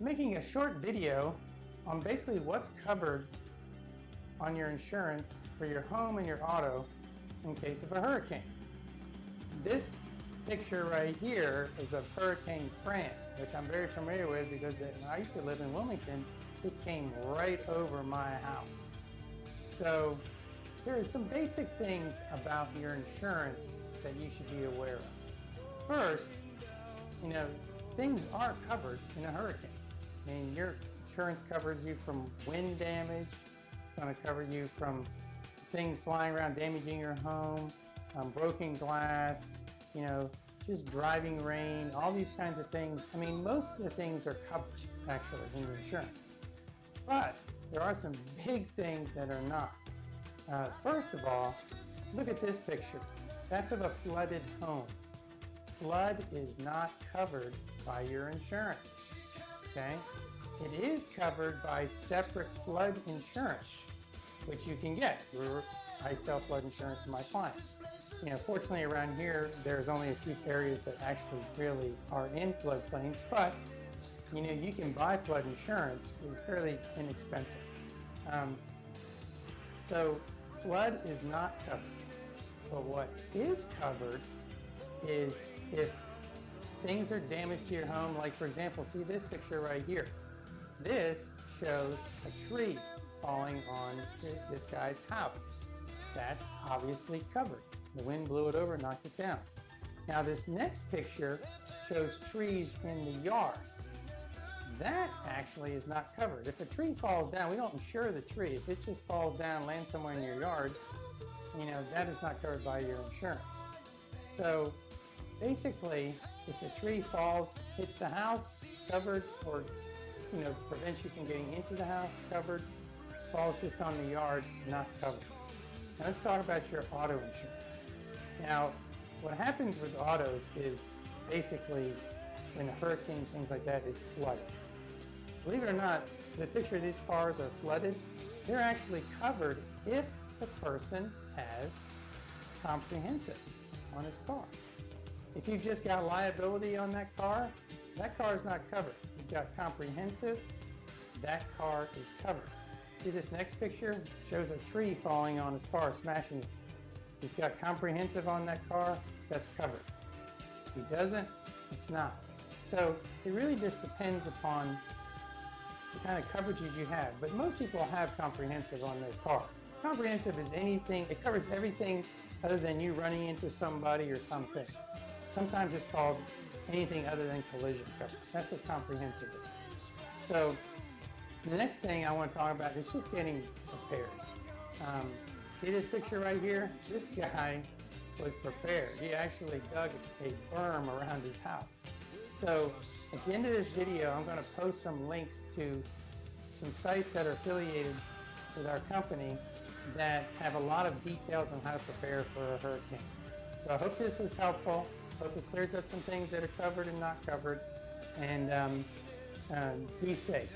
Making a short video on basically what's covered on your insurance for your home and your auto in case of a hurricane. This picture right here is of Hurricane Fran, which I'm very familiar with because when I used to live in Wilmington, it came right over my house. So here are some basic things about your insurance that you should be aware of. First, things are covered in a hurricane. I mean, your insurance covers you from wind damage. It's going to cover you from things flying around damaging your home, broken glass, just driving rain, all these kinds of things. I mean, most of the things are covered actually in your insurance. But there are some big things that are not. First of all, look at this picture. That's of a flooded home. Flood is not covered by your insurance, okay? It is covered by separate flood insurance, which you can get. I sell flood insurance to my clients. Fortunately around here, there's only a few areas that actually really are in floodplains, but you can buy flood insurance. It's fairly inexpensive. So flood is not covered, but what is covered is if things are damaged to your home, like for example, see this picture right here. This shows a tree falling on this guy's house. That's obviously covered. The wind blew it over, knocked it down. Now this next picture shows trees in the yard. That actually is not covered. If a tree falls down, we don't insure the tree. If it just falls down, lands somewhere in your yard, that is not covered by your insurance. So basically, if the tree falls, hits the house, covered, or prevents you from getting into the house, covered, falls just on the yard, not covered. Now let's talk about your auto insurance. Now, what happens with autos is basically when a hurricane, things like that, is flooded. Believe it or not, the picture of these cars are flooded. They're actually covered if the person has comprehensive on his car. If you've just got liability on that car is not covered. He's got comprehensive, that car is covered. See this next picture? Shows a tree falling on his car, smashing it. He's got comprehensive on that car, that's covered. If he doesn't, it's not. So it really just depends upon the kind of coverages you have. But most people have comprehensive on their car. Comprehensive is anything, it covers everything other than you running into somebody or something. Sometimes it's called anything other than collision coverage. That's what comprehensive is. So the next thing I want to talk about is just getting prepared. See this picture right here? This guy was prepared. He actually dug a berm around his house. So at the end of this video, I'm going to post some links to some sites that are affiliated with our company that have a lot of details on how to prepare for a hurricane. So I hope this was helpful. Hope it clears up some things that are covered and not covered. And be safe.